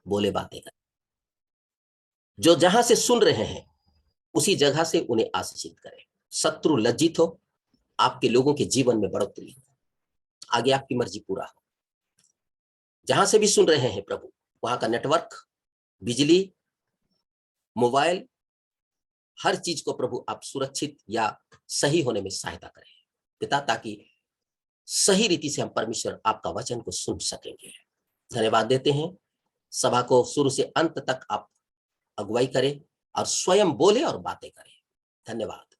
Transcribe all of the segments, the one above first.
बोले बातें करें। जो जहां से सुन रहे हैं उसी जगह से उन्हें आशीषित करें। शत्रु लज्जित हो, आपके लोगों के जीवन में बढ़ोतरी हो, आगे आपकी मर्जी पूरा हो। जहां से भी सुन रहे हैं प्रभु, वहां का नेटवर्क, बिजली, मोबाइल, हर चीज को प्रभु आप सुरक्षित या सही होने में सहायता करें पिता, ताकि सही रीति से हम परमेश्वर आपका वचन को सुन सकेंगे। धन्यवाद देते हैं। सभा को शुरू से अंत तक आप अगुवाई करें और स्वयं बोले और बातें करें। धन्यवाद।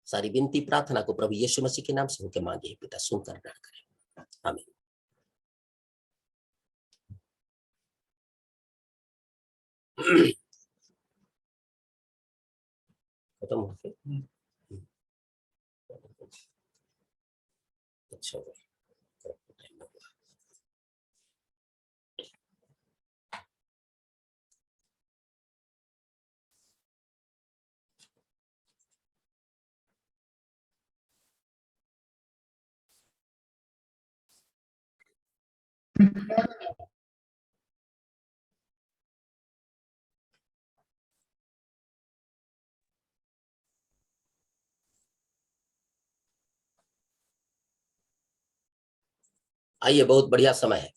सारी विनती प्रार्थना को प्रभु यीशु मसीह के नाम से होकर मांगे पिता, सुनकर ग्रहण करें। आमीन। खत्म हो गया। अच्छा हो गया। आइए, बहुत बढ़िया समय है।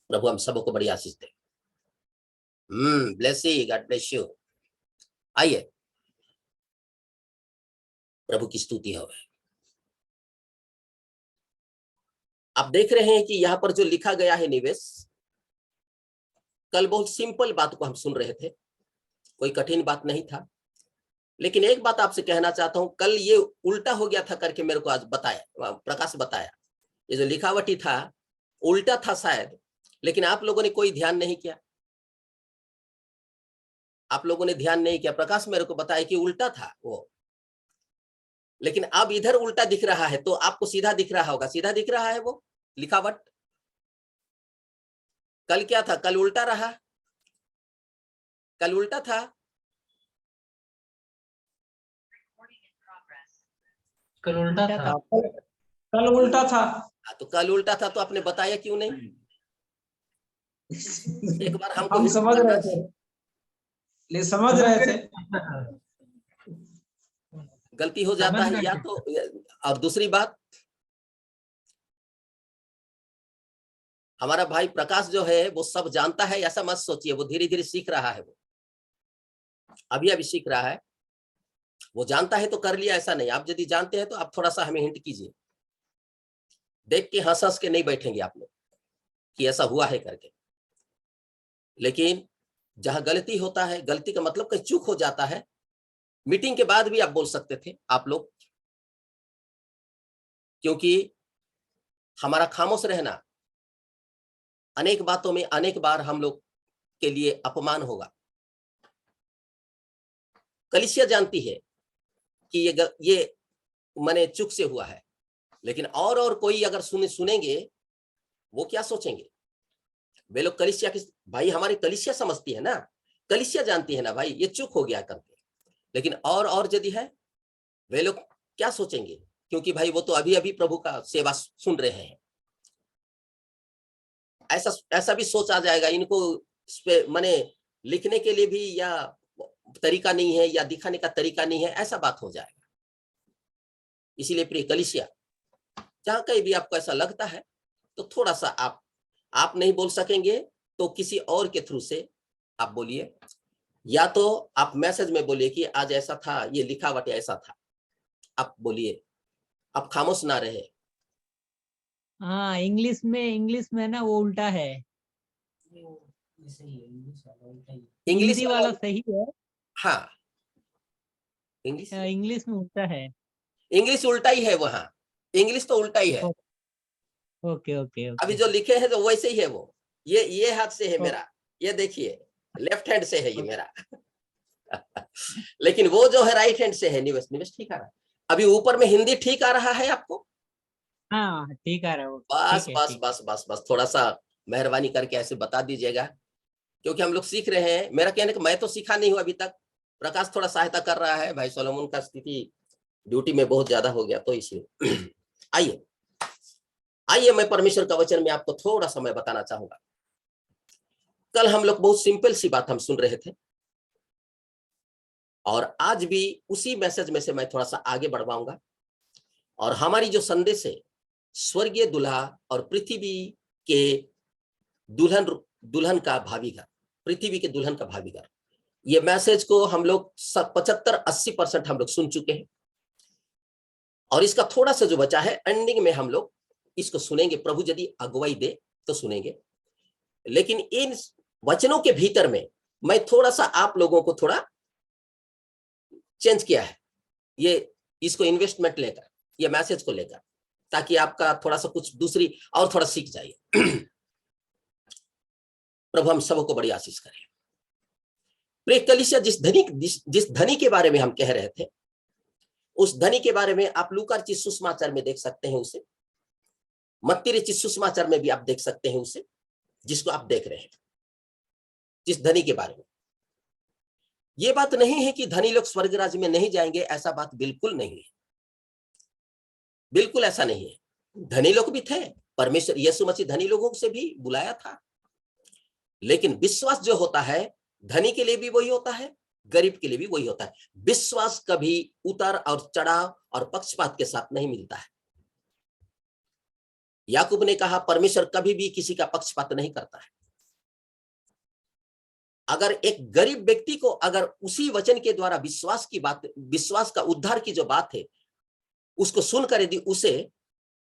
प्रभु हम सबको बड़ी आशीष दे। Bless you, God bless you. आइए, प्रभु की स्तुति हो। आप देख रहे हैं कि यहाँ पर जो लिखा गया है निवेश, कल बहुत सिंपल बात को हम सुन रहे थे, कोई कठिन बात नहीं था। लेकिन एक बात आपसे कहना चाहता हूं, कल ये उल्टा हो गया था करके मेरे को आज बताया, प्रकाश बताया। ये जो लिखावटी था उल्टा था शायद, लेकिन आप लोगों ने कोई ध्यान नहीं किया। आप लोगों ने ध्यान नहीं किया। प्रकाश मेरे को बताया कि उल्टा था वो, लेकिन अब इधर उल्टा दिख रहा है, तो आपको सीधा दिख रहा होगा। सीधा दिख रहा है वो लिखावट। कल क्या था? कल उल्टा रहा। कल उल्टा था। कल उल्टा था। कल उल्टा था। तो कल उल्टा था तो आपने बताया क्यों नहीं? एक बार हमको हम समझ रहे थे, ले समझ रहे थे। गलती हो जाता है या तो। और दूसरी बात, हमारा भाई प्रकाश जो है वो सब जानता है ऐसा मत सोचिए। वो धीरे धीरे सीख रहा है। वो अभी अभी सीख रहा है। वो जानता है तो कर लिया, ऐसा नहीं। आप यदि जानते हैं तो आप थोड़ा सा हमें हिंट कीजिए। देख के हंस हंस के नहीं बैठेंगे आप लोग कि ऐसा हुआ है करके। लेकिन जहां गलती होता है, गलती का मतलब कहीं चूक हो जाता है, मीटिंग के बाद भी आप बोल सकते थे आप लोग, क्योंकि हमारा खामोश रहना अनेक बातों में अनेक बार हम लोग के लिए अपमान होगा। कलीसिया जानती है कि ये मने चूक से हुआ है, लेकिन और कोई अगर सुनेंगे, वो क्या सोचेंगे? वे लोग कलीसिया की, भाई हमारी कलीसिया समझती है ना, कलीसिया जानती है ना भाई ये चूक हो गया करके। लेकिन और यदि है, वे लोग क्या सोचेंगे? क्योंकि भाई वो तो अभी अभी प्रभु का सेवा सुन रहे हैं। ऐसा भी सोच आ जाएगा इनको, माने लिखने के लिए भी या तरीका नहीं है या दिखाने का तरीका नहीं है, ऐसा बात हो जाएगा। इसीलिए प्रिय कलीसिया, जहां कहीं भी आपको ऐसा लगता है तो थोड़ा सा आप नहीं बोल सकेंगे तो किसी और के थ्रू से आप बोलिए, या तो आप मैसेज में बोलिए कि आज ऐसा था, ये लिखावट ऐसा था, आप बोलिए। आप खामोश ना रहे। हाँ, इंग्लिश में ना वो उल्टा है। इंग्लिश हिंदी वाला सही है। हाँ, इंग्लिश में उल्टा है। इंग्लिश उल्टा ही है वहां। इंग्लिश तो उल्टा ही है। ओके ओके अभी ओके। जो लिखे हैं तो वैसे ही है वो। ये हाथ से है मेरा, ये देखिए लेफ्ट हैंड से है ये मेरा। लेकिन वो जो है राइट हैंड से है। निवेश ठीक आ रहा है। अभी ऊपर में हिंदी ठीक आ रहा है आपको? हाँ ठीक आ रहा है वो। बस ठीक है, बस ठीक। बस बस बस थोड़ा सा मेहरबानी करके ऐसे बता दीजिएगा, क्योंकि हम लोग सीख रहे हैं। मेरा कहने का, मैं तो सीखा नहीं हूं अभी तक। प्रकाश थोड़ा सहायता कर रहा है। भाई सोलोमन का स्थिति ड्यूटी में बहुत ज्यादा हो गया तो इसलिए। आइए मैं परमेश्वर का वचन में आपको थोड़ा सा मैं बताना चाहूंगा। कल हम लोग बहुत सिंपल सी बात हम सुन रहे थे और आज भी उसी मैसेज में से मैं थोड़ा सा आगे बढ़वाऊंगा। और हमारी जो संदेश है स्वर्गीय दूल्हा और पृथ्वी के दुल्हन का भावी घर, पृथ्वी के दुल्हन का भावी घर, ये मैसेज को हम लोग 75-80% हम लोग सुन चुके हैं और इसका थोड़ा सा जो बचा है एंडिंग में हम लोग इसको सुनेंगे, प्रभु यदि अगुवाई दे तो सुनेंगे। लेकिन इन वचनों के भीतर में मैं थोड़ा सा आप लोगों को थोड़ा चेंज किया है, ये इसको इन्वेस्टमेंट लेकर, ये मैसेज को लेकर, ताकि आपका थोड़ा सा कुछ दूसरी और थोड़ा सीख जाइए। प्रभु हम सबको बड़ी आशीष करें। प्रिय कलीसिया, जिस धनी के बारे में हम कह रहे थे, उस धनी के बारे में आप लूका रचित सुसमाचार में देख सकते हैं उसे, मत्ती रचित सुसमाचार में भी आप देख सकते हैं उसे, जिसको आप देख रहे हैं, जिस धनी के बारे में। ये बात नहीं है कि धनी लोग स्वर्ग राज्य में नहीं जाएंगे, ऐसा बात बिल्कुल नहीं है, बिल्कुल ऐसा नहीं है। धनी लोग भी थे, परमेश्वर यीशु मसीह धनी लोगों से भी बुलाया था, लेकिन विश्वास जो होता है धनी के लिए भी वही होता है, गरीब के लिए भी वही होता है। विश्वास कभी उतार और चढ़ाव और पक्षपात के साथ नहीं मिलता है। याकूब ने कहा परमेश्वर कभी भी किसी का पक्षपात नहीं करता है। अगर एक गरीब व्यक्ति को अगर उसी वचन के द्वारा विश्वास की बात, विश्वास का उद्धार की जो बात है उसको सुनकर यदि उसे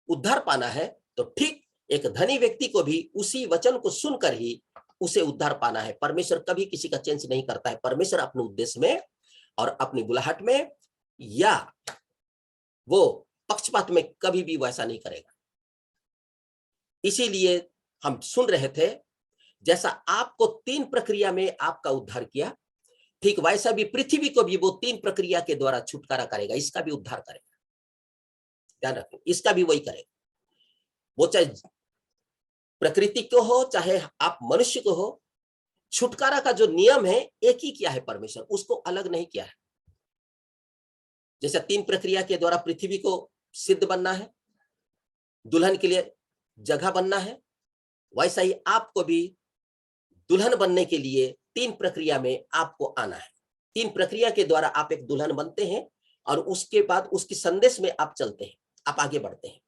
उद्धार पाना है, तो ठीक एक धनी व्यक्ति को भी उसी वचन को सुनकर ही उसे उद्धार पाना है। परमेश्वर कभी किसी का चेंज नहीं करता है। परमेश्वर अपने उद्देश्य में और अपनी बुलाहट में या वो पक्षपात में कभी भी वैसा नहीं करेगा। इसीलिए हम सुन रहे थे, जैसा आपको 3 प्रक्रिया में आपका उद्धार किया, ठीक वैसा भी पृथ्वी को भी वो 3 प्रक्रिया के द्वारा छुटकारा करेगा, इसका भी उद्धार करेगा। ध्यान रखें, इसका भी वही करेगा। वो चाहे प्रकृति को हो चाहे आप मनुष्य को हो, छुटकारा का जो नियम है एक ही किया है परमेश्वर, उसको अलग नहीं किया है। जैसे 3 प्रक्रिया के द्वारा पृथ्वी को सिद्ध बनना है, दुल्हन के लिए जगह बनना है, वैसा ही आपको भी दुल्हन बनने के लिए 3 प्रक्रिया में आपको आना है। 3 प्रक्रिया के द्वारा आप एक दुल्हन बनते हैं और उसके बाद उसकी संदेश में आप चलते हैं, आप आगे बढ़ते हैं।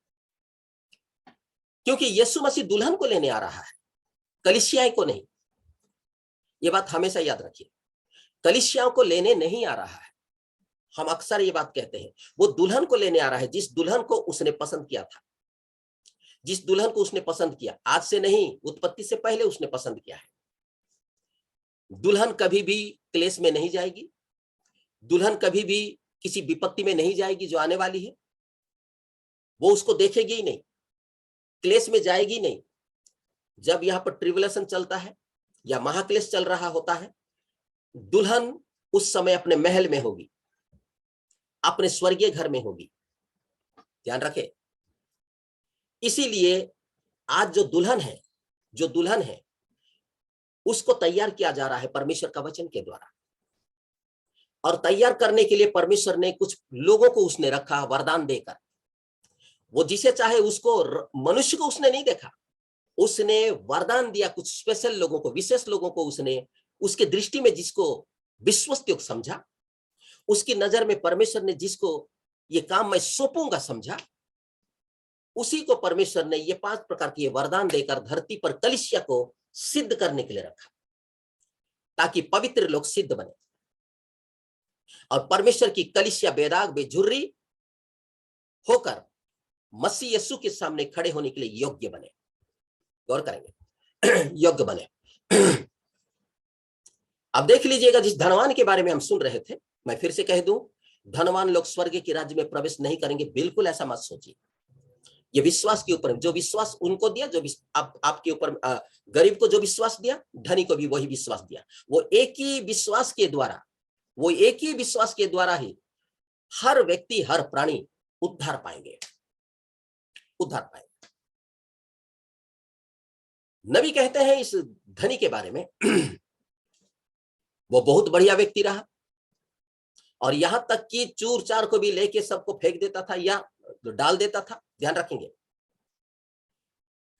क्योंकि यीशु मसीह दुल्हन को लेने आ रहा है, कलीसियाएं को नहीं। ये बात हमेशा याद रखिए, कलीसियाओं को लेने नहीं आ रहा है। हम अक्सर ये बात कहते हैं, वो दुल्हन को लेने आ रहा है, जिस दुल्हन को उसने पसंद किया था, जिस दुल्हन को उसने पसंद किया, आज से नहीं, उत्पत्ति से पहले उसने पसंद किया है। दुल्हन कभी भी क्लेश में नहीं जाएगी, दुल्हन कभी भी किसी विपत्ति में नहीं जाएगी जो आने वाली है, वो उसको देखेगी ही नहीं, क्लेश में जाएगी नहीं। जब यहाँ पर ट्रिबुलेशन चलता है या महाक्लेश चल रहा होता है, दुल्हन उस समय अपने महल में होगी, अपने स्वर्गीय घर में होगी। ध्यान रखें। इसीलिए आज जो दुल्हन है उसको तैयार किया जा रहा है परमेश्वर का वचन के द्वारा। और तैयार करने के लिए परमेश्वर ने कुछ लोगों को उसने रखा वरदान देकर। वो जिसे चाहे उसको, मनुष्य को उसने नहीं देखा, उसने वरदान दिया कुछ स्पेशल लोगों को, विशेष लोगों को उसने उसके दृष्टि में जिसको विश्वस्त योग्य समझा, उसकी नजर में परमेश्वर ने जिसको ये काम मैं सौंपूंगा समझा, उसी को परमेश्वर ने ये 5 प्रकार के वरदान देकर धरती पर कलीसिया को सिद्ध करने के लिए रखा, ताकि पवित्र लोग सिद्ध बने और परमेश्वर की कलीसिया बेदाग बेझुर्री होकर मसीह यीशु के सामने खड़े होने के लिए योग्य बने। गौर करेंगे, योग्य बने। अब देख लीजिएगा, जिस धनवान के बारे में हम सुन रहे थे, मैं फिर से कह दूं, धनवान लोग स्वर्ग के राज्य में प्रवेश नहीं करेंगे, बिल्कुल ऐसा मत सोचिए। ये विश्वास के ऊपर, जो विश्वास उनको दिया, जो आपके ऊपर गरीब को जो विश्वास दिया, धनी को भी वही विश्वास दिया। वो एक ही विश्वास के द्वारा ही हर व्यक्ति, हर प्राणी उद्धार पाएंगे। नबी कहते हैं इस धनी के बारे में, वो बहुत बढ़िया व्यक्ति रहा और यहां तक कि चूर चार को भी लेके सबको फेंक देता था या डाल देता था। ध्यान रखेंगे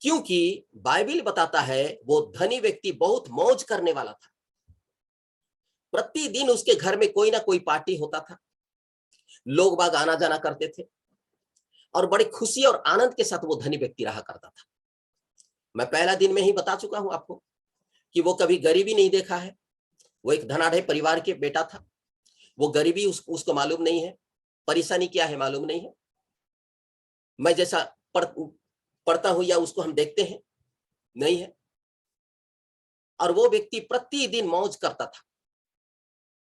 क्योंकि बाइबल बताता है वो धनी व्यक्ति बहुत मौज करने वाला था। प्रतिदिन उसके घर में कोई ना कोई पार्टी होता था, लोग बाग आना जाना करते थे और बड़ी खुशी और आनंद के साथ वो धनी व्यक्ति रहा करता था। मैं पहला दिन में ही बता चुका हूं आपको कि वो कभी गरीबी नहीं देखा है। वो एक धनाढ़ परिवार के बेटा था। वो गरीबी उसको मालूम नहीं है, परेशानी क्या है मालूम नहीं है। मैं जैसा पढ़ता हूं या उसको हम देखते हैं नहीं है। और वो व्यक्ति प्रतिदिन मौज करता था।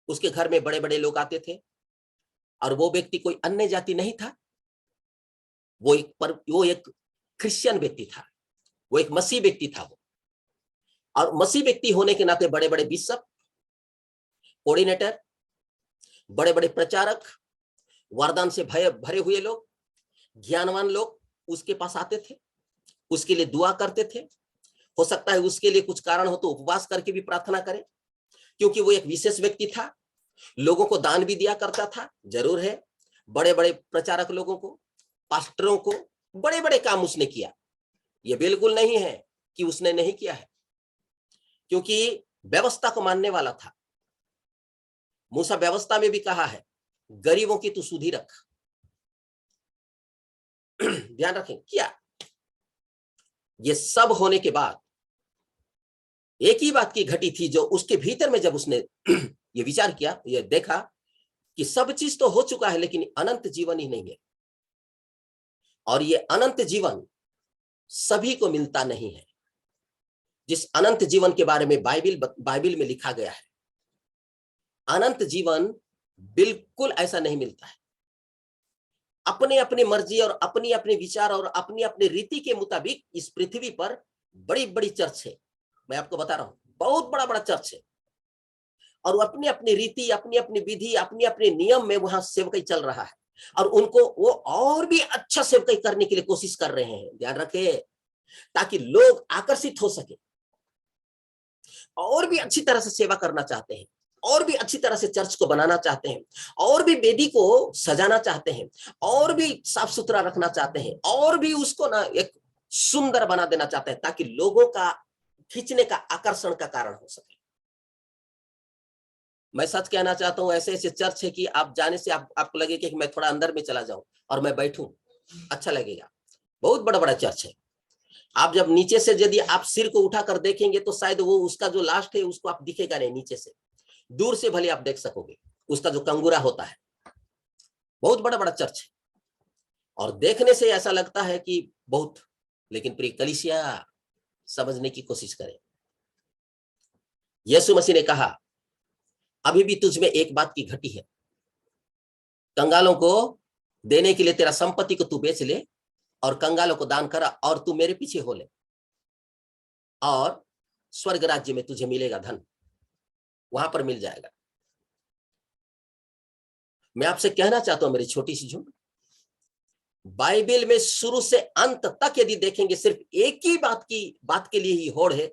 उसके घर में बड़े बड़े लोग आते थे और वो व्यक्ति कोई अन्य जाति नहीं था। वो एक क्रिश्चियन व्यक्ति था, वो एक मसीह व्यक्ति था। वो और मसीह व्यक्ति होने के नाते बड़े बड़े बिशप, कोऑर्डिनेटर, बड़े बड़े प्रचारक, वरदान से भरे हुए लोग, ज्ञानवान लोग उसके पास आते थे, उसके लिए दुआ करते थे। हो सकता है उसके लिए कुछ कारण हो तो उपवास करके भी प्रार्थना करें, क्योंकि वो एक विशेष व्यक्ति था। लोगों को दान भी दिया करता था, जरूर है। बड़े बड़े प्रचारक लोगों को, पास्टरों को बड़े बड़े काम उसने किया। ये बिल्कुल नहीं है कि उसने नहीं किया है, क्योंकि व्यवस्था को मानने वाला था। मूसा व्यवस्था में भी कहा है गरीबों की तू सुधि रख। ध्यान रखें क्या। ये सब होने के बाद एक ही बात की घटी थी जो उसके भीतर में, जब उसने ये विचार किया, ये देखा कि सब चीज तो हो चुका है लेकिन अनंत जीवन ही नहीं है। और ये अनंत जीवन सभी को मिलता नहीं है। जिस अनंत जीवन के बारे में बाइबल में लिखा गया है, अनंत जीवन बिल्कुल ऐसा नहीं मिलता है। अपने अपनी मर्जी और अपनी अपने विचार और अपनी अपनी रीति के मुताबिक इस पृथ्वी पर बड़ी बड़ी चर्च है। मैं आपको बता रहा हूं, बहुत बड़ा बड़ा चर्च है। और अपनी अपनी रीति, अपनी अपनी विधि, अपनी अपने नियम में वहां सेवकाई चल रहा है। और उनको वो और भी अच्छा सेवकाई करने के लिए कोशिश कर रहे हैं। ध्यान रखें, ताकि लोग आकर्षित हो सके, और भी अच्छी तरह से सेवा करना चाहते हैं, और भी अच्छी तरह से चर्च को बनाना चाहते हैं, और भी वेदी को सजाना चाहते हैं, और भी साफ सुथरा रखना चाहते हैं, और भी उसको ना एक सुंदर बना देना चाहते हैं, ताकि लोगों का खींचने का, आकर्षण का कारण हो सके। मैं सच कहना चाहता हूं, ऐसे ऐसे चर्च है कि आप जाने से आपको लगे कि मैं थोड़ा अंदर में चला जाऊं और मैं बैठूं, अच्छा लगेगा। बहुत बड़ा बड़ा चर्च है। आप जब नीचे से यदि आप सिर को उठाकर देखेंगे तो शायद वो उसका जो लास्ट है उसको आप दिखेगा नहीं। नीचे से, दूर से भले आप देख सकोगे उसका जो कंगूरा होता है। बहुत बड़ा बड़ा चर्च है और देखने से ऐसा लगता है कि बहुत, लेकिन प्रिय कलीसिया समझने की कोशिश करें। यीशु मसीह ने कहा अभी भी तुझ में एक बात की घटी है, कंगालों को देने के लिए तेरा संपत्ति को तू बेच ले और कंगालों को दान करा और तू मेरे पीछे हो ले, और स्वर्ग राज्य में तुझे मिलेगा धन, वहां पर मिल जाएगा। मैं आपसे कहना चाहता हूं मेरी छोटी सी झुंड, बाइबल में शुरू से अंत तक यदि देखेंगे सिर्फ एक ही बात के लिए ही होड़ है।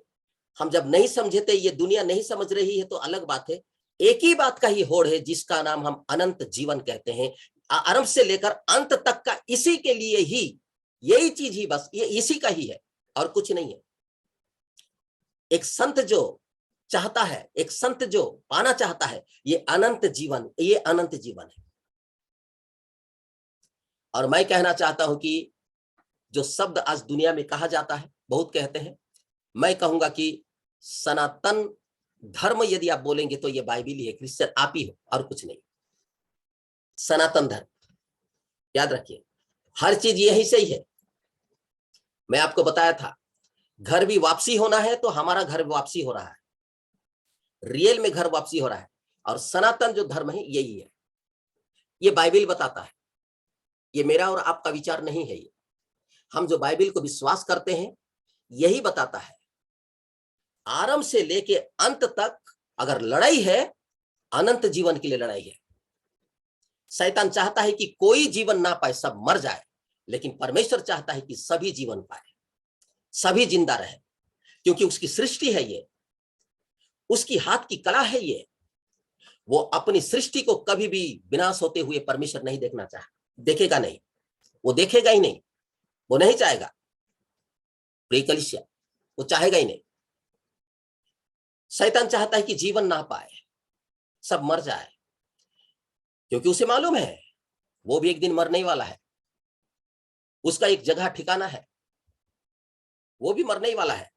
हम जब नहीं समझे थे, ये दुनिया नहीं समझ रही है तो अलग बात है। एक ही बात का ही होड़ है जिसका नाम हम अनंत जीवन कहते हैं। आरंभ से लेकर अंत तक का इसी के लिए ही, यही चीज ही, बस ये इसी का ही है और कुछ नहीं है। एक संत जो चाहता है, एक संत जो पाना चाहता है, ये अनंत जीवन, ये अनंत जीवन है। और मैं कहना चाहता हूं कि जो शब्द आज दुनिया में कहा जाता है, बहुत कहते हैं, मैं कहूंगा कि सनातन धर्म यदि आप बोलेंगे तो ये बाइबल ही है, क्रिश्चियन आप ही हो और कुछ नहीं। सनातन धर्म, याद रखिए, हर चीज यही से ही है। मैं आपको बताया था, घर भी वापसी होना है तो हमारा घर वापसी हो रहा है, रियल में घर वापसी हो रहा है। और सनातन जो धर्म है यही है, ये बाइबल बताता है, ये मेरा और आपका विचार नहीं है। ये हम जो बाइबल को विश्वास करते हैं यही बताता है। आरंभ से लेके अंत तक अगर लड़ाई है, अनंत जीवन के लिए लड़ाई है। शैतान चाहता है कि कोई जीवन ना पाए, सब मर जाए, लेकिन परमेश्वर चाहता है कि सभी जीवन पाए, सभी जिंदा रहे, क्योंकि उसकी सृष्टि है ये, उसकी हाथ की कला है ये। वो अपनी सृष्टि को कभी भी विनाश होते हुए परमेश्वर नहीं देखना चाहे, देखेगा नहीं, वो देखेगा ही नहीं, वो नहीं चाहेगा। प्रिय कलीसिया, वो चाहेगा ही नहीं। शैतान चाहता है कि जीवन ना पाए, सब मर जाए, क्योंकि उसे मालूम है वो भी एक दिन मरने ही वाला है, उसका एक जगह ठिकाना है, वो भी मरने ही वाला है।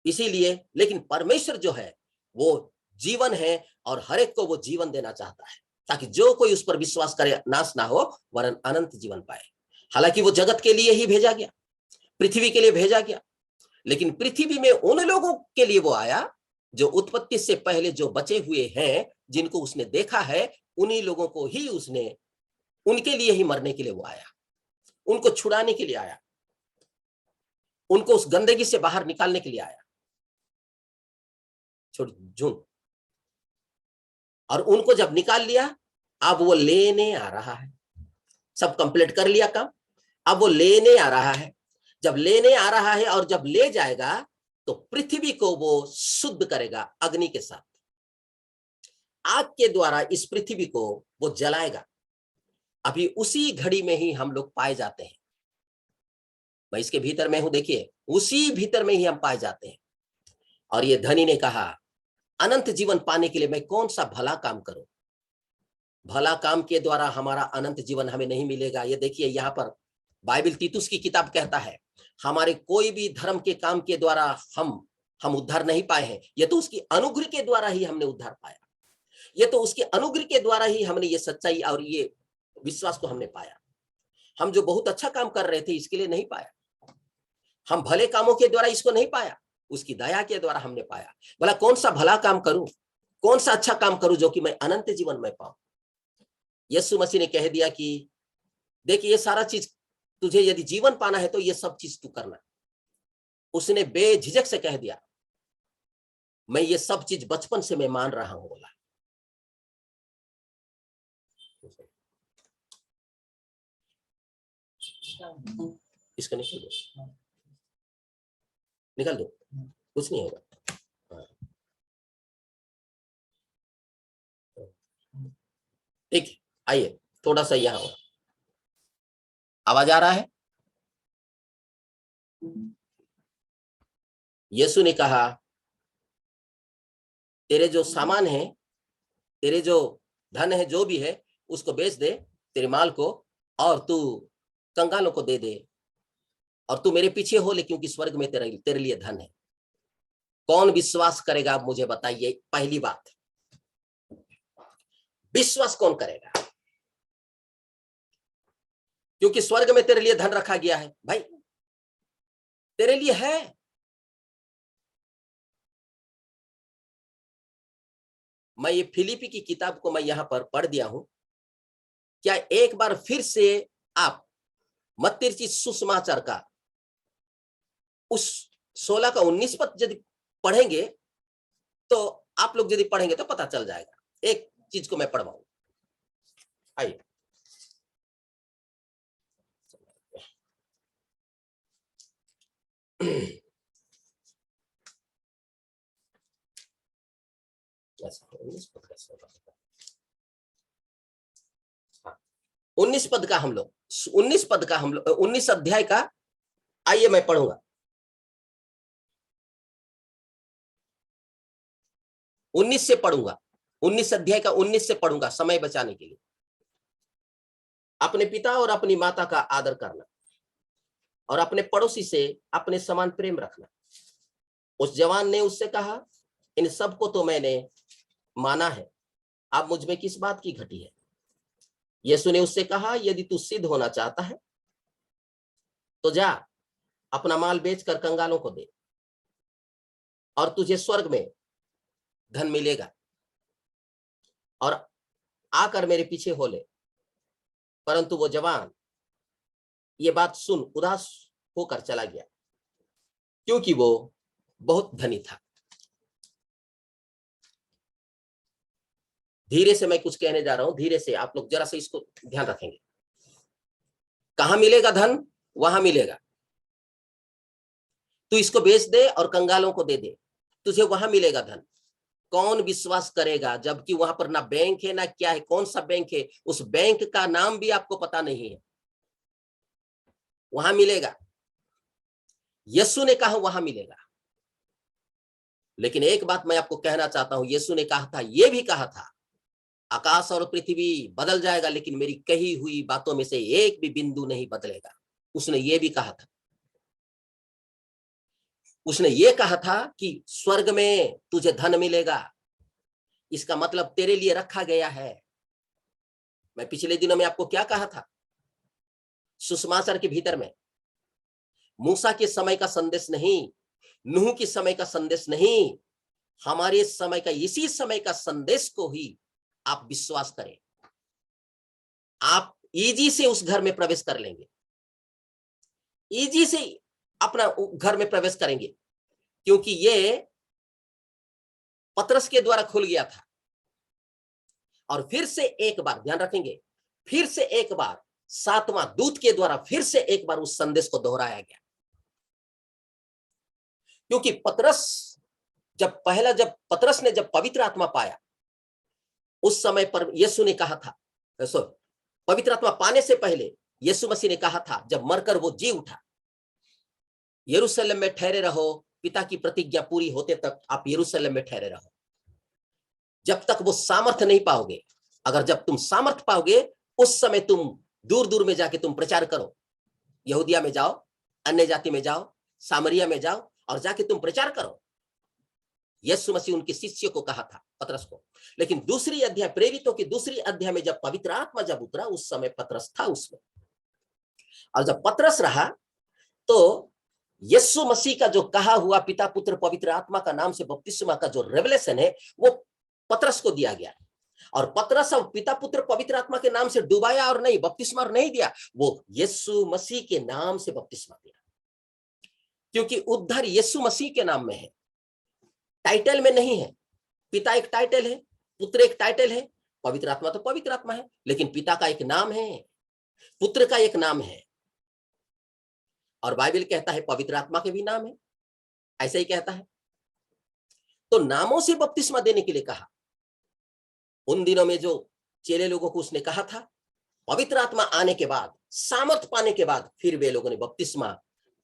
इसीलिए, लेकिन परमेश्वर जो है वो जीवन है और हर एक को वो जीवन देना चाहता है, ताकि जो कोई उस पर विश्वास करे नाश ना हो वरन अनंत जीवन पाए। हालांकि वो जगत के लिए ही भेजा गया, पृथ्वी के लिए भेजा गया, लेकिन पृथ्वी में उन लोगों के लिए वो आया जो उत्पत्ति से पहले जो बचे हुए हैं, जिनको उसने देखा है, उन्हीं लोगों को ही उसने, उनके लिए ही मरने के लिए वो आया, उनको छुड़ाने के लिए आया, उनको उस गंदगी से बाहर निकालने के लिए आया। झुंड, और उनको जब निकाल लिया, अब वो लेने आ रहा है। सब कंप्लीट कर लिया काम, अब वो लेने आ रहा है। जब लेने आ रहा है और जब ले जाएगा तो पृथ्वी को वो शुद्ध करेगा अग्नि के साथ, आग के द्वारा इस पृथ्वी को वो जलाएगा। अभी उसी घड़ी में ही हम लोग पाए जाते हैं। मैं इसके भीतर में हूं, देखिए उसी भीतर में ही हम पाए जाते हैं। और ये धनी ने कहा, अनंत जीवन पाने के लिए मैं कौन सा भला काम करूं? भला काम के द्वारा हमारा अनंत जीवन हमें नहीं मिलेगा। ये देखिए यहाँ पर बाइबल तीतुस की किताब कहता है, हमारे कोई भी धर्म के काम के द्वारा हम उद्धार नहीं पाए हैं। ये तो उसकी अनुग्रह के द्वारा ही हमने उद्धार पाया। ये तो उसके अनुग्रह के द्वारा ही हमने ये सच्चाई और ये विश्वास को हमने पाया। हम जो बहुत अच्छा काम कर रहे थे इसके लिए नहीं पाया, हम भले कामों के द्वारा इसको नहीं पाया, उसकी दया के द्वारा हमने पाया। भला कौन सा भला काम करूं, कौन सा अच्छा काम करूं जो कि मैं अनंत जीवन में पाऊं? यीशु मसीह ने कह दिया कि देख, ये सारा चीज तुझे यदि जीवन पाना है तो ये सब चीज तू करना। उसने बेझिझक से कह दिया, मैं ये सब चीज बचपन से मैं मान रहा हूं। बोला इसको निकल दो, निकल दो, कुछ नहीं होगा। ठीक है, आइए थोड़ा सा यहां आवाज आ रहा है। यीशु ने कहा, तेरे जो सामान है, तेरे जो धन है, जो भी है, उसको बेच दे, तेरे माल को, और तू कंगालों को दे दे, और तू मेरे पीछे हो ले, क्योंकि स्वर्ग में तेरे लिए धन है। कौन विश्वास करेगा आप मुझे बताइए? पहली बात, विश्वास कौन करेगा? क्योंकि स्वर्ग में तेरे लिए धन रखा गया है। भाई तेरे लिए है। मैं ये फिलिपी की किताब को मैं यहां पर पढ़ दिया हूं। क्या एक बार फिर से आप मत्ती रचित सुसमाचार का उस 16 का 19 पद यदि पढ़ेंगे तो आप लोग यदि पढ़ेंगे तो पता चल जाएगा। एक चीज को मैं पढ़वाऊं, आइए। हाँ, 19 पद का हम लोग 19 अध्याय का, आइए मैं पढ़ूंगा। 19 से पढ़ूंगा, 19 अध्याय का 19 से पढ़ूंगा समय बचाने के लिए। अपने पिता और अपनी माता का आदर करना और अपने पड़ोसी से अपने समान प्रेम रखना। उस जवान ने उससे कहा, इन सब को तो मैंने माना है, आप मुझ में किस बात की घटी है? यीशु ने उससे कहा, यदि तू सिद्ध होना चाहता है तो जा, अपना माल बेचकर कंगालों को दे, और तुझे स्वर्ग में धन मिलेगा, और आकर मेरे पीछे हो ले। परंतु वो जवान ये बात सुन उदास होकर चला गया, क्योंकि वो बहुत धनी था। धीरे से मैं कुछ कहने जा रहा हूं, धीरे से आप लोग जरा से इसको ध्यान रखेंगे। कहां मिलेगा धन? वहां मिलेगा। तू इसको बेच दे और कंगालों को दे दे, तुझे वहां मिलेगा धन। कौन विश्वास करेगा? जबकि वहां पर ना बैंक है ना क्या है, कौन सा बैंक है, उस बैंक का नाम भी आपको पता नहीं है। वहां मिलेगा। यीशु ने कहा वहां मिलेगा, लेकिन एक बात मैं आपको कहना चाहता हूं, यीशु ने कहा था, यह भी कहा था, आकाश और पृथ्वी बदल जाएगा लेकिन मेरी कही हुई बातों में से एक भी बिंदु नहीं बदलेगा। उसने ये भी कहा था, उसने ये कहा था कि स्वर्ग में तुझे धन मिलेगा, इसका मतलब तेरे लिए रखा गया है। मैं पिछले दिनों में आपको क्या कहा था, सुसमाचार के भीतर में मूसा के समय का संदेश नहीं, नूह के समय का संदेश नहीं, हमारे समय का, इसी समय का संदेश को ही आप विश्वास करें, आप इजी से उस घर में प्रवेश कर लेंगे, इजी से अपना घर में प्रवेश करेंगे, क्योंकि ये पतरस के द्वारा खुल गया था। और फिर से एक बार ध्यान रखेंगे, फिर से एक बार सातवां दूत के द्वारा फिर से एक बार उस संदेश को दोहराया गया, क्योंकि जब पतरस ने जब पवित्र आत्मा पाया, उस समय पर यीशु ने कहा था, पवित्र आत्मा पाने से पहले यीशु मसीह ने कहा था, जब मरकर वो जी उठा, यरूशलेम में ठहरे रहो, पिता की प्रतिज्ञा पूरी होते तक आप यरूशलेम में ठहरे रहो, जब तक वो सामर्थ नहीं पाओगे। अगर जब तुम सामर्थ पाओगे, उस समय तुम दूर दूर में जाके तुम प्रचार करो, यहूदिया में जाओ, अन्य जाति में जाओ, सामरिया में जाओ और जाके तुम प्रचार करो। यीशु मसीह उनके शिष्यों को कहा था, पतरस को। लेकिन दूसरी अध्याय, प्रेरितों की दूसरी अध्याय में जब पवित्र आत्मा जब उतरा, उस समय पतरस था उसमें, और जब पतरस रहा तो यीशु मसीह का जो कहा हुआ पिता पुत्र पवित्र आत्मा का नाम से बपतिस्मा का जो रेवलेशन है, वो पतरस को दिया गया। और पतरस अब पिता पुत्र पवित्र आत्मा के नाम से डुबाया और नहीं, बपतिस्मा नहीं दिया, वो यीशु मसीह के नाम से बपतिस्मा दिया, क्योंकि उद्धार यीशु मसीह के नाम में है, टाइटल में नहीं है। पिता एक टाइटल है, पुत्र एक टाइटल है, पवित्र आत्मा तो पवित्र आत्मा है, लेकिन पिता का एक नाम है, पुत्र का एक नाम है, और बाइबल कहता है पवित्र आत्मा के भी नाम है, ऐसे ही कहता है। तो नामों से बपतिस्मा देने के लिए कहा। उन दिनों में जो चेले लोगों को उसने कहा था, पवित्र आत्मा आने के बाद, सामर्थ पाने के बाद, फिर वे लोगों ने बपतिस्मा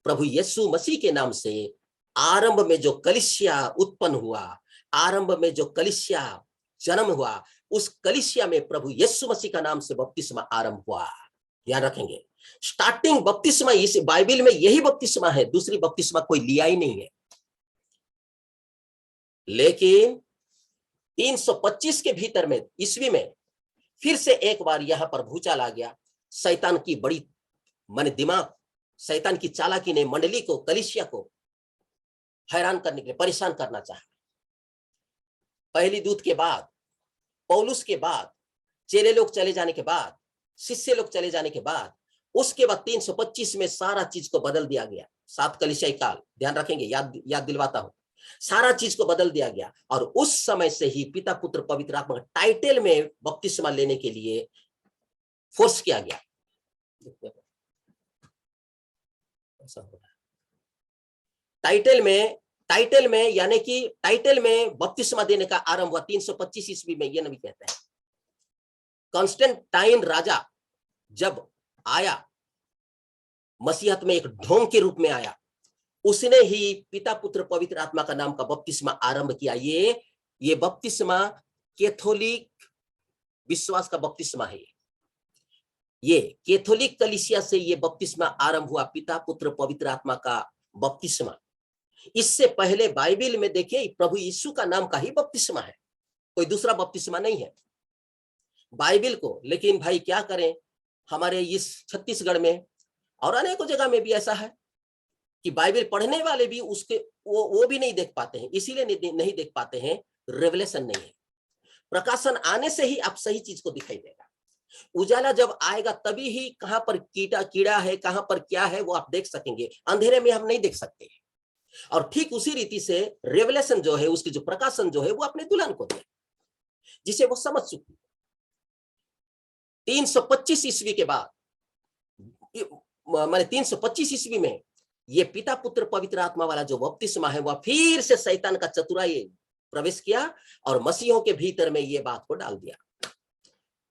प्रभु यीशु मसीह के नाम से, आरंभ में जो कलीसिया उत्पन्न हुआ, आरंभ में जो कलीसिया जन्म हुआ, उस कलीसिया में प्रभु यीशु मसीह का नाम से बपतिस्मा आरंभ हुआ। याद रखेंगे, स्टार्टिंग बपतिस्मा इस बाइबल में यही बपतिस्मा है, दूसरी बपतिस्मा कोई लिया ही नहीं है। लेकिन 325 के भीतर में, ईस्वी में, फिर से एक बार यहां पर भूचाल आ गया। शैतान की बड़ी दिमाग, शैतान की चालाकी ने मंडली को, कलीसिया को हैरान करने के लिए, परेशान करना चाहा। पहली दूत के बाद, पौलुस के बाद, चेले लोग चले जाने के बाद, शिष्य लोग चले जाने के बाद, उसके बाद 325 में सारा चीज को बदल दिया गया। 7 कलीसियाई काल, ध्यान रखेंगे, याद दिलवाता हूं, सारा चीज को बदल दिया गया। और उस समय से ही पिता पुत्र पवित्र आत्मा टाइटल में बपतिस्मा लेने के लिए फोर्स किया गया। टाइटल में यानी कि टाइटल में बपतिस्मा देने का आरंभ हुआ 325 ईस्वी में। ये नबी कहते हैं कॉन्स्टेंटाइन राजा जब आया, मसीहत में एक ढोंग के रूप में आया, उसने ही पिता पुत्र पवित्र आत्मा का नाम का बपतिस्मा आरंभ किया। ये बपतिस्मा कैथोलिक विश्वास का बपतिस्मा है। ये कैथोलिक कलीसिया से ये बपतिस्मा आरंभ हुआ, पिता पुत्र पवित्र आत्मा का बपतिस्मा। इससे पहले बाइबल में देखिए, प्रभु यीशु का नाम का ही बपतिस्मा है, कोई दूसरा बपतिस्मा नहीं है बाइबल को। लेकिन भाई क्या करें, हमारे इस छत्तीसगढ़ में और अनेकों जगह में भी ऐसा है कि बाइबल पढ़ने वाले भी उसके वो भी नहीं देख पाते हैं। इसीलिए नहीं देख पाते हैं, रेवलेशन नहीं है। प्रकाशन आने से ही आप सही चीज को दिखाई देगा। उजाला जब आएगा तभी ही कहां पर कीड़ा है, कहां पर क्या है, वो आप देख सकेंगे। अंधेरे में हम नहीं देख सकते। और ठीक उसी रीति से रेवलेशन जो है, उसकी जो प्रकाशन जो है, वो अपने दुल्हन को दे, जिसे वो समझ चुकी। 325 ईस्वी के बाद, माने 325 ईस्वी में ये पिता पुत्र पवित्र आत्मा वाला जो बपतिस्मा है, वह फिर से शैतान का चतुराई प्रवेश किया और मसीहों के भीतर में ये बात को डाल दिया।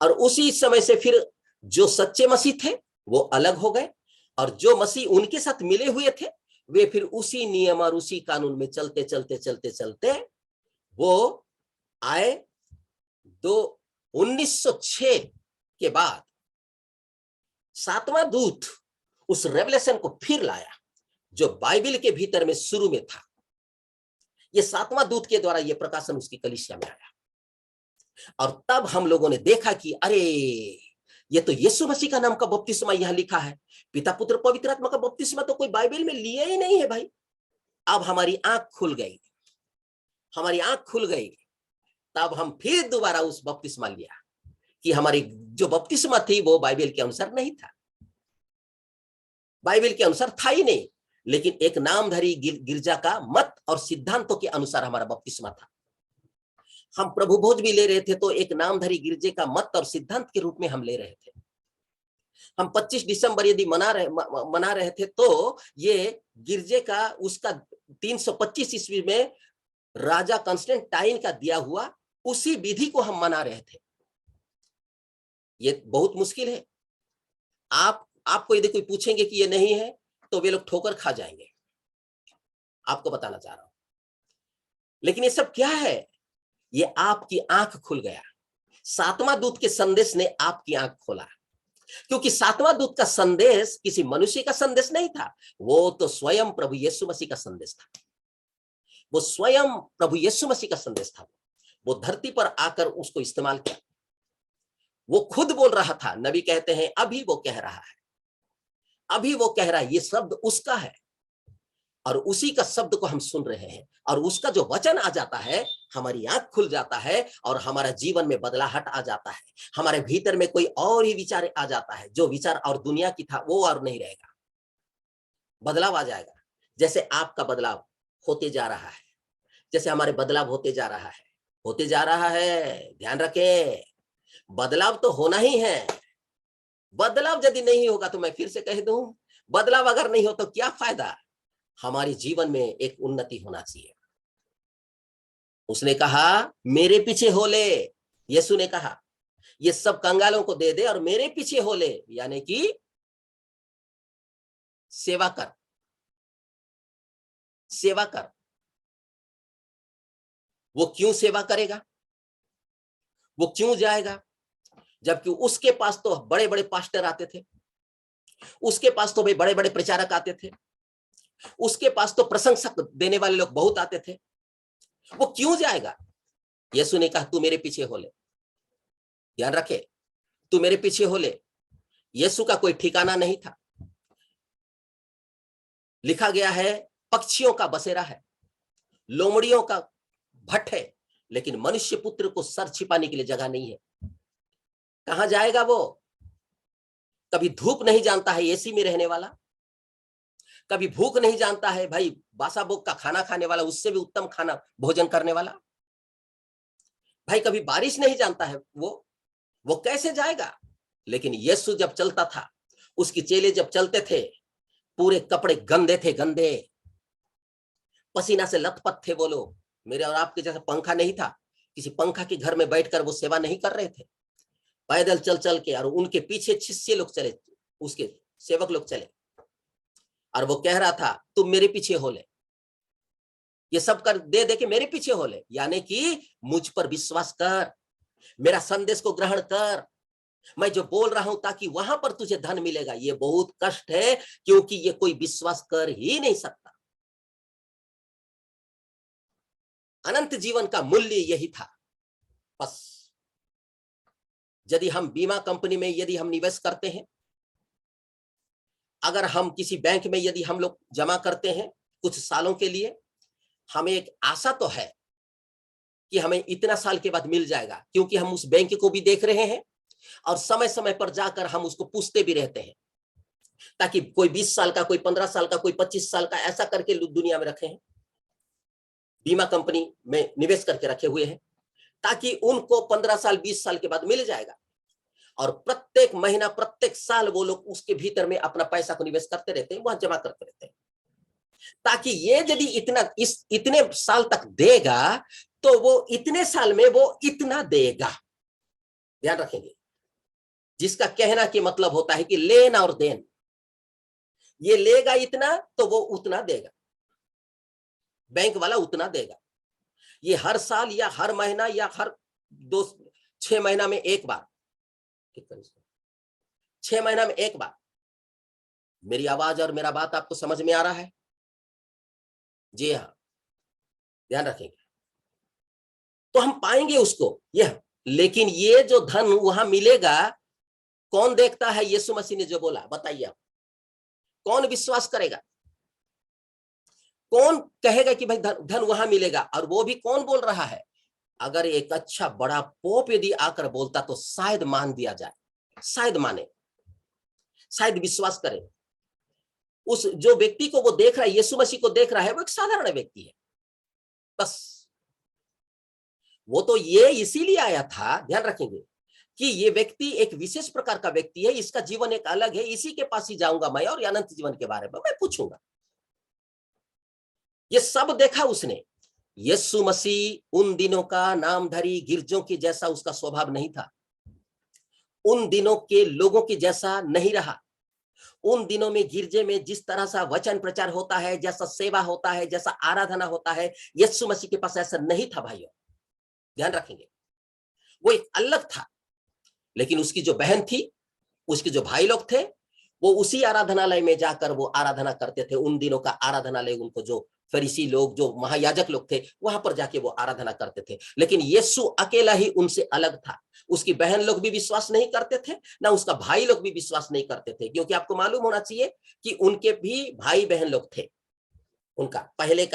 और उसी समय से फिर जो सच्चे मसीह थे वो अलग हो गए, और जो मसीह उनके साथ मिले हुए थे वे फिर उसी नियम और उसी कानून में चलते चलते चलते चलते वो आए। 1906 के बाद सातवां दूत उस रेवलेशन को फिर लाया जो बाइबल के भीतर में शुरू में था। ये सातवां दूत के द्वारा ये प्रकाशन उसकी कलीसिया में आया, और तब हम लोगों ने देखा कि अरे ये तो यीशु मसीह का नाम का बपतिस्मा यहां लिखा है, पिता पुत्र पवित्र आत्मा का बपतिस्मा तो कोई बाइबल में लिया ही नहीं है भाई। अब हमारी आंख खुल गई, हमारी आंख खुल गई। तब हम फिर दोबारा उस बपतिस्मा लिया कि हमारी जो बपतिस्मा थी वो बाइबल के अनुसार नहीं था, बाइबल के अनुसार था ही नहीं, लेकिन एक नामधारी गिरजा का मत और सिद्धांतों के अनुसार हमारा बपतिस्मा था। हम प्रभु भोज भी ले रहे थे तो एक नामधारी गिरजे का मत और सिद्धांत के रूप में हम ले रहे थे। हम 25 दिसंबर यदि मना रहे थे तो ये गिरजे का उसका 325 ईस्वी में राजा कंस्टेंटाइन का दिया हुआ उसी विधि को हम मना रहे थे। ये बहुत मुश्किल है। आपको यदि कोई पूछेंगे कि ये नहीं है तो वे लोग ठोकर खा जाएंगे, आपको बताना चाह रहा हूं। लेकिन ये सब क्या है? ये आपकी आंख खुल गया। सातवां दूत के संदेश ने आपकी आंख खोला, क्योंकि सातवां दूत का संदेश किसी मनुष्य का संदेश नहीं था, वो तो स्वयं प्रभु यीशु मसीह का संदेश था। वो स्वयं प्रभु यीशु मसीह का संदेश था। वो धरती पर आकर उसको इस्तेमाल किया। वो खुद बोल रहा था। नबी कहते हैं अभी वो कह रहा है, अभी वो कह रहा है, ये शब्द उसका है और उसी का शब्द को हम सुन रहे हैं, और उसका जो वचन आ जाता है हमारी आंख खुल जाता है और हमारा जीवन में बदलाहट आ जाता है। हमारे भीतर में कोई और ही विचार आ जाता है, जो विचार और दुनिया की था वो और नहीं रहेगा, बदलाव आ जाएगा। जैसे आपका बदलाव होते जा रहा है, जैसे हमारे बदलाव होते जा रहा है, होते जा रहा है। ध्यान रखें, बदलाव तो होना ही है। बदलाव यदि नहीं होगा तो मैं फिर से कह दूं, बदलाव अगर नहीं हो तो क्या फायदा? हमारे जीवन में एक उन्नति होना चाहिए। उसने कहा मेरे पीछे हो ले, यीशु ने कहा ये सब कंगालों को दे दे और मेरे पीछे हो ले, यानी कि सेवा कर, सेवा कर। वो क्यों सेवा करेगा? वो क्यों जाएगा? जबकि उसके पास तो बड़े बड़े पास्टर आते थे, उसके पास तो भाई बड़े बड़े प्रचारक आते थे, उसके पास तो प्रशंसक देने वाले लोग बहुत आते थे। वो क्यों जाएगा? यीशु ने कहा तू मेरे पीछे हो ले। ध्यान रखे, तू मेरे पीछे हो ले। यीशु का कोई ठिकाना नहीं था। लिखा गया है पक्षियों का बसेरा है, लोमड़ियों का भट्ट है, लेकिन मनुष्य पुत्र को सर छिपाने के लिए जगह नहीं है। कहां जाएगा वो? कभी धूप नहीं जानता है एसी में रहने वाला, कभी भूख नहीं जानता है भाई बासा भोग का खाना खाने वाला, उससे भी उत्तम खाना भोजन करने वाला। भाई कभी बारिश नहीं जानता है वो कैसे जाएगा? लेकिन यीशु जब चलता था, उसके चेले जब चलते थे, पूरे कपड़े गंदे थे, गंदे, पसीना से लथपथ थे वो लोग। मेरे और आपके जैसा पंखा नहीं था, किसी पंखा के घर में बैठकर वो सेवा नहीं कर रहे थे। पैदल चल चल के, और उनके पीछे शिष्य लोग चले, उसके सेवक लोग चले, और वो कह रहा था तुम मेरे पीछे हो ले, ये सब कर दे दे के मेरे पीछे हो ले, यानी कि मुझ पर विश्वास कर, मेरा संदेश को ग्रहण कर, मैं जो बोल रहा हूं ताकि वहां पर तुझे धन मिलेगा। ये बहुत कष्ट है, क्योंकि ये कोई विश्वास कर ही नहीं सकता। अनंत जीवन का मूल्य यही था। बस यदि हम बीमा कंपनी में यदि हम निवेश करते हैं, अगर हम किसी बैंक में यदि हम लोग जमा करते हैं कुछ सालों के लिए, हमें एक आशा तो है कि हमें इतना साल के बाद मिल जाएगा, क्योंकि हम उस बैंक को भी देख रहे हैं और समय समय पर जाकर हम उसको पूछते भी रहते हैं, ताकि कोई 20 साल का, कोई 15 साल का, कोई 25 साल का, ऐसा करके दुनिया में रखे हैं, बीमा कंपनी में निवेश करके रखे हुए हैं, ताकि उनको 15 साल 20 साल के बाद मिल जाएगा। और प्रत्येक महीना प्रत्येक साल वो लोग उसके भीतर में अपना पैसा को निवेश करते रहते हैं, वहां जमा करते रहते हैं, ताकि ये यदि इतने साल तक देगा तो वो इतने साल में वो इतना देगा। ध्यान रखेंगे, जिसका कहना कि मतलब होता है कि लेन और देन, ये लेगा इतना तो वो उतना देगा, बैंक वाला उतना देगा। ये हर साल या हर महीना या हर 6 महीना में एक बार, 6 महीना में एक बार। मेरी आवाज और मेरा बात आपको समझ में आ रहा है? जी हाँ, ध्यान रखेंगे तो हम पाएंगे उसको यह। लेकिन ये जो धन वहां मिलेगा, कौन देखता है? यीशु मसीह ने जो बोला, बताइए आप, कौन विश्वास करेगा? कौन कहेगा कि भाई धन वहां मिलेगा? और वो भी कौन बोल रहा है? अगर एक अच्छा बड़ा पोप यदि आकर बोलता तो शायद मान दिया जाए, शायद माने, शायद विश्वास करे। उस जो व्यक्ति को वो देख रहा है, यीशु मसीह को देख रहा है, वो एक साधारण व्यक्ति है बस। वो तो ये इसीलिए आया था, ध्यान रखेंगे, कि ये व्यक्ति एक विशेष प्रकार का व्यक्ति है, इसका जीवन एक अलग है, इसी के पास ही जाऊंगा मैं और अनंत जीवन के बारे में मैं पूछूंगा। ये सब देखा उसने। यीशु मसीह उन दिनों का नामधारी गिरजों की जैसा उसका स्वभाव नहीं था, उन दिनों के लोगों की जैसा नहीं रहा। उन दिनों में गिरजे में जिस तरह से वचन प्रचार होता है, जैसा सेवा होता है, जैसा आराधना होता है, यीशु मसीह के पास ऐसा नहीं था भाइयों, ध्यान रखेंगे। वो एक अलग था। लेकिन उसकी जो बहन थी, उसके जो भाई लोग थे, वो उसी आराधनालय में जाकर वो आराधना करते थे। उन दिनों का आराधनालय, उनको जो फरीसी लोग, जो महायाजक लोग थे, वहां पर जाके वो आराधना करते थे। लेकिन यीशु अकेला ही उनसे अलग था। उसकी बहन लोग भी विश्वास नहीं करते थे, ना उसका भाई लोग भी विश्वास नहीं करते थे, क्योंकि आपको मालूम होना चाहिए कि उनके भी भाई बहन लोग थे। उनका पहले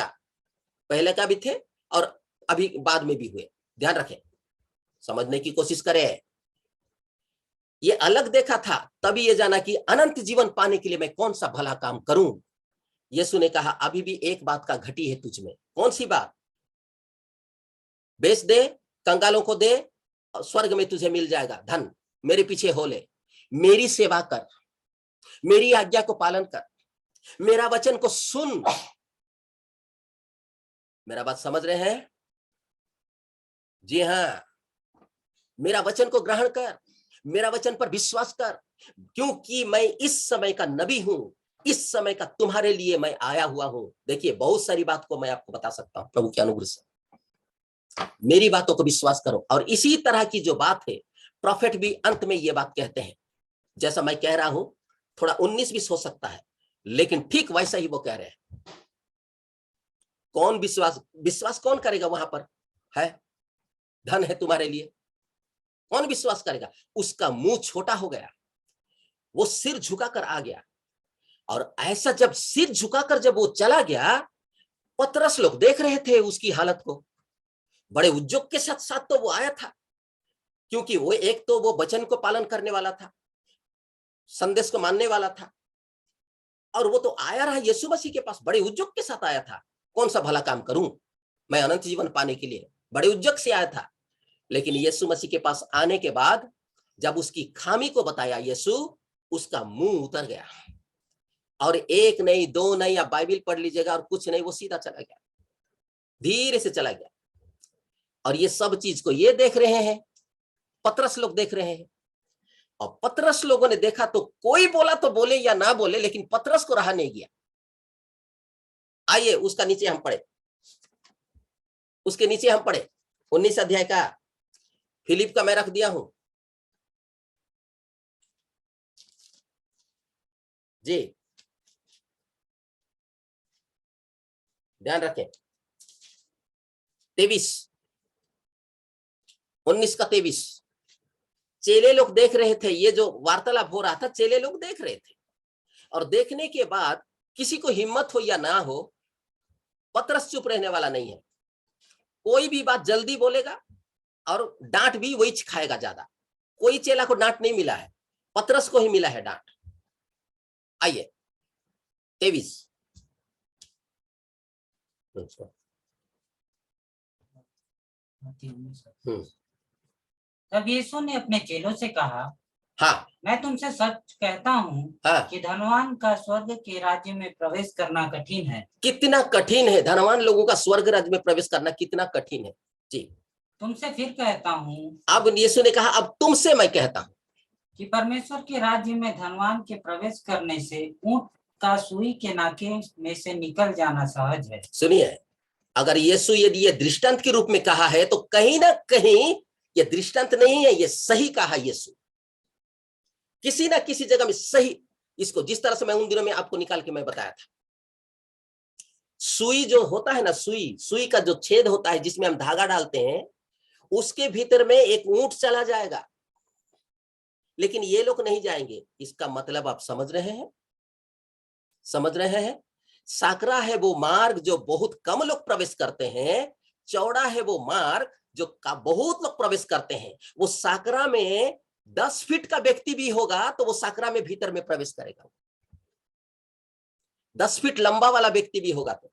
का भी थे और अभी बाद में भी हुए। ध्यान रखें, समझने की कोशिश करें। ये अलग देखा था, तभी ये जाना कि अनंत जीवन पाने के लिए मैं कौन सा भला काम करूं। यीशु ने कहा, अभी भी एक बात का घटी है तुझ में। कौन सी बात? बेच दे, कंगालों को दे, स्वर्ग में तुझे मिल जाएगा धन। मेरे पीछे हो ले, मेरी सेवा कर, मेरी आज्ञा को पालन कर, मेरा वचन को सुन। मेरा बात समझ रहे हैं? जी हाँ, मेरा वचन को ग्रहण कर, मेरा वचन पर विश्वास कर, क्योंकि मैं इस समय का नबी हूं, इस समय का तुम्हारे लिए मैं आया हुआ हूं। देखिए, बहुत सारी बात को मैं आपको बता सकता हूं प्रभु के अनुग्रह से। मेरी बातों को विश्वास करो। और इसी तरह की जो बात है, प्रॉफिट भी अंत में ये बात कहते हैं। जैसा मैं कह रहा हूं, थोड़ा 19-20 हो सकता है, लेकिन ठीक वैसा ही वो कह रहे हैं। कौन विश्वास कौन करेगा? वहां पर है धन है तुम्हारे लिए, कौन विश्वास करेगा? उसका मुंह छोटा हो गया, वो सिर झुकाकर आ गया। और ऐसा जब सिर झुकाकर जब वो चला गया, पतरस लोग देख रहे थे उसकी हालत को। बड़े उद्योग के साथ साथ तो वो आया था, क्योंकि वो एक तो वो वचन को पालन करने वाला था, संदेश को मानने वाला था, और वो तो आया रहा यीशु मसीह के पास, बड़े उद्योग के साथ आया था। कौन सा भला काम करूं मैं अनंत जीवन पाने के लिए? बड़े उद्योग से आया था। लेकिन यीशु मसीह के पास आने के बाद जब उसकी खामी को बताया यीशु, उसका मुंह उतर गया। और एक नहीं, दो नहीं, आप बाइबल पढ़ लीजिएगा, और कुछ नहीं, वो सीधा चला गया, धीरे से चला गया। और ये सब चीज को ये देख रहे हैं, पतरस लोग देख रहे हैं। और पतरस लोगों ने देखा तो कोई बोला तो बोले या ना बोले, लेकिन पतरस को रहा नहीं गया। आइए उसका नीचे हम पढ़े, उसके नीचे हम पढ़े 19 अध्याय का, फिलिप का मैं रख दिया हूं जी, ध्यान रखें। 19 का 23। चेले लोग देख रहे थे, ये जो वार्तालाप हो रहा था, चेले लोग देख रहे थे। और देखने के बाद किसी को हिम्मत हो या ना हो, पतरस चुप रहने वाला नहीं है। कोई भी बात जल्दी बोलेगा, और डांट भी वही खाएगा ज्यादा। कोई चेला को डांट नहीं मिला है, पतरस को ही मिला है डांट। आइए 23। तब यीशु ने अपने चेलों से कहा, हाँ, मैं तुमसे सच कहता हूँ हाँ, कि धनवान का स्वर्ग के राज्य में प्रवेश करना कठिन है। कितना कठिन है धनवान लोगों का स्वर्ग राज्य में प्रवेश करना, कितना कठिन है जी। तुमसे फिर कहता हूँ, अब यीशु ने कहा, अब तुमसे मैं कहता हूँ कि परमेश्वर के राज्य में धनवान के प्रवेश करने से ऊंट का सुई के नाके में से निकल जाना सहज है। सुनिए, अगर यीशु यदि ये दृष्टांत के रूप में कहा है तो कहीं ना कहीं ये दृष्टांत नहीं है, ये सही कहा यीशु किसी ना किसी जगह में सही। इसको जिस तरह से मैं उन दिनों में आपको निकाल के मैं बताया था, सुई जो होता है ना, सुई का जो छेद होता है जिसमें हम धागा डालते हैं, उसके भीतर में एक ऊंट चला जाएगा, लेकिन ये लोग नहीं जाएंगे। इसका मतलब आप समझ रहे हैं? समझ रहे हैं? साकरा है वो मार्ग जो बहुत कम लोग प्रवेश करते हैं, चौड़ा है वो मार्ग जो बहुत लोग प्रवेश करते हैं। वो साकरा में 10 फीट का व्यक्ति भी होगा तो वो साकरा में भीतर में प्रवेश करेगा। 10 फीट लंबा वाला व्यक्ति भी होगा तो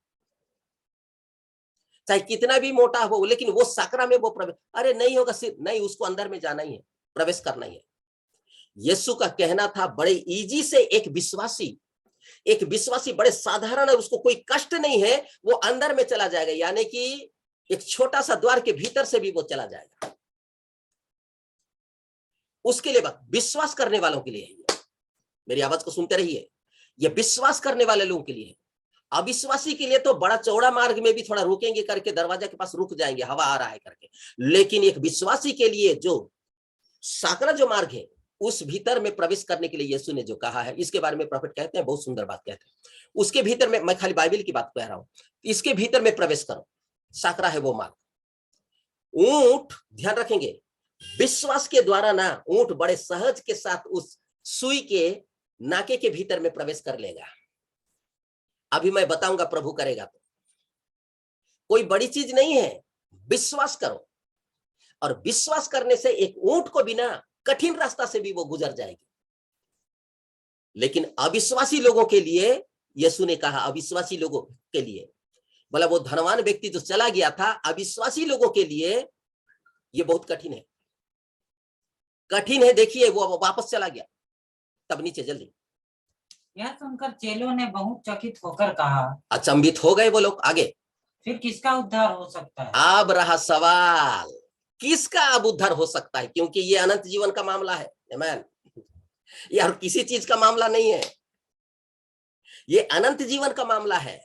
चाहे कितना भी मोटा हो, लेकिन वो साकरा में वो प्रवेश, अरे नहीं होगा, सिर्फ नहीं, उसको अंदर में जाना ही है, प्रवेश करना ही है। यीशु का कहना था बड़े इजी से एक विश्वासी बड़े साधारण है, उसको कोई कष्ट नहीं है, वो अंदर में चला जाएगा, यानी कि एक छोटा सा द्वार के भीतर से भी वो चला जाएगा। उसके लिए बात विश्वास करने वालों के लिए है। मेरी आवाज को सुनते रहिए, ये विश्वास करने वाले लोगों के लिए है। अविश्वासी के लिए तो बड़ा चौड़ा मार्ग में भी थोड़ा रुकेंगे करके दरवाजा के पास रुक जाएंगे, हवा आ रहा है करके, लेकिन एक विश्वासी के लिए जो साकरा जो मार्ग है उस भीतर में प्रवेश करने के लिए यीशु ने जो कहा है, इसके बारे में प्रोफेट कहते हैं, बहुत सुंदर बात कहते हैं। उसके भीतर में, मैं खाली बाइबल की बात कह रहा हूं, इसके भीतर में प्रवेश करो, साकरा है वो मार्ग। ऊंट, ध्यान रखेंगे, विश्वास के द्वारा ना ऊंट बड़े सहज के साथ उस सुई के नाके के भीतर में प्रवेश कर लेगा। अभी मैं बताऊंगा, प्रभु करेगा तो। कोई बड़ी चीज नहीं है, विश्वास करो, और विश्वास करने से एक ऊंट को बिना कठिन रास्ता से भी वो गुजर जाएगी। लेकिन अविश्वासी लोगों के लिए यीशु ने कहा, अविश्वासी लोगों के लिए, बोला वो धनवान व्यक्ति जो चला गया था, अविश्वासी लोगों के लिए ये बहुत कठिन है, कठिन है। देखिए वो वापस चला गया, तब नीचे जल्दी। यह सुनकर चेलों ने बहुत चकित होकर कहा, अचंभित हो गए वो लोग। आगे, फिर किसका उद्धार हो सकता है? अब रहा सवाल, किसका अब उद्धार हो सकता है, क्योंकि ये अनंत जीवन का मामला है। आमीन। ये और किसी चीज का मामला नहीं है, ये अनंत जीवन का मामला है।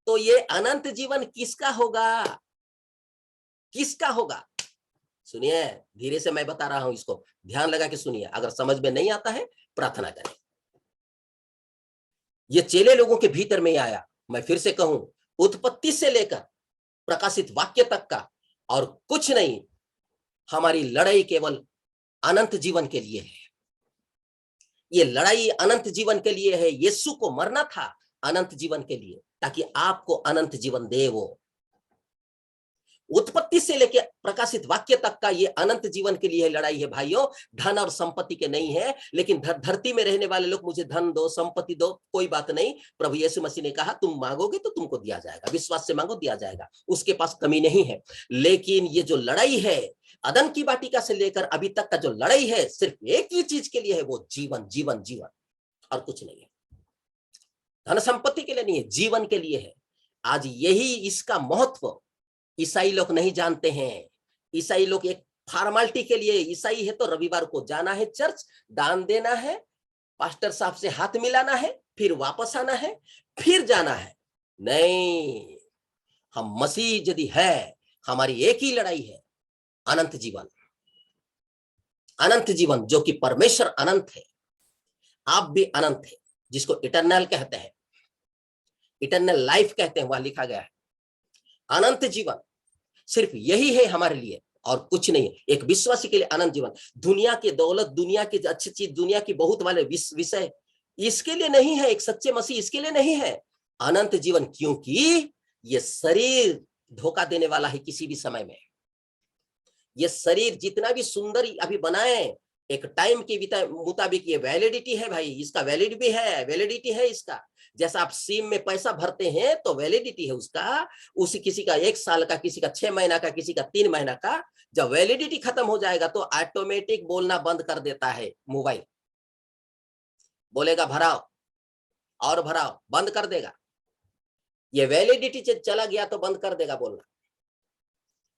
तो ये अनंत जीवन किसका होगा? किसका होगा? सुनिए, धीरे से मैं बता रहा हूं, इसको ध्यान लगा के सुनिए। अगर समझ में नहीं आता है प्रार्थना करें। ये चेले लोगों के भीतर में आया। मैं फिर से कहूं, उत्पत्ति से लेकर प्रकाशित वाक्य तक का और कुछ नहीं, हमारी लड़ाई केवल अनंत जीवन के लिए है। ये लड़ाई अनंत जीवन के लिए है। यीशु को मरना था अनंत जीवन के लिए, ताकि आपको अनंत जीवन दे। वो उत्पत्ति से लेकर प्रकाशित वाक्य तक का ये अनंत जीवन के लिए लड़ाई है भाइयों, धन और संपत्ति के नहीं है। लेकिन धरती में रहने वाले लोग मुझे धन दो, संपत्ति दो, कोई बात नहीं। प्रभु यीशु मसीह ने कहा तुम मांगोगे तो तुमको दिया जाएगा, विश्वास से मांगो दिया जाएगा, उसके पास कमी नहीं है। लेकिन ये जो लड़ाई है, अदन की वाटिका से लेकर अभी तक का जो लड़ाई है, सिर्फ एक ही चीज के लिए है, वो जीवन, जीवन, जीवन, और कुछ नहीं है। धन संपत्ति के लिए नहीं है, जीवन के लिए है। आज यही इसका महत्व ईसाई लोग नहीं जानते हैं। ईसाई लोग एक फॉर्मेलिटी के लिए, ईसाई है तो रविवार को जाना है चर्च, दान देना है, पास्टर साहब से हाथ मिलाना है, फिर वापस आना है, फिर जाना है। नहीं, हम मसीह यदि है, हमारी एक ही लड़ाई है, अनंत जीवन। अनंत जीवन जो कि परमेश्वर अनंत है, आप भी अनंत है, जिसको इटर्नल कहते हैं, इटर्नल लाइफ कहते हैं, वहां लिखा गया है अनंत जीवन। सिर्फ यही है हमारे लिए और कुछ नहीं है। एक विश्वासी के लिए अनंत जीवन। दुनिया की दौलत, दुनिया की अच्छी चीज, दुनिया की बहुत वाले विषय इसके लिए नहीं है। एक सच्चे मसीह इसके लिए नहीं है। अनंत जीवन, क्योंकि ये शरीर धोखा देने वाला है किसी भी समय में। ये शरीर जितना भी सुंदर अभी बनाए, एक टाइम के मुताबिक ये वैलिडिटी है भाई, इसका वैलिड भी है, वैलिडिटी है इसका। जैसा आप सिम में पैसा भरते हैं तो वैलिडिटी है उसका, उसी किसी का 1 साल का, किसी का 6 महीना का, किसी का 3 महीना का। जब वैलिडिटी खत्म हो जाएगा तो ऑटोमेटिक बोलना बंद कर देता है मोबाइल, बोलेगा भराओ और भराओ, बंद कर देगा। ये वैलिडिटी चला गया तो बंद कर देगा बोलना,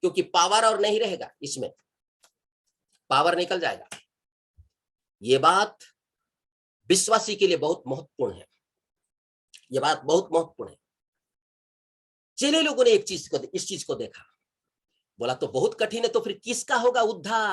क्योंकि पावर और नहीं रहेगा, इसमें पावर निकल जाएगा। ये बात विश्वासी के लिए बहुत महत्वपूर्ण है। यह बात बहुत महत्वपूर्ण है। चेले लोगों ने इस चीज को देखा, बोला तो बहुत कठिन है, तो फिर किसका होगा उद्धार?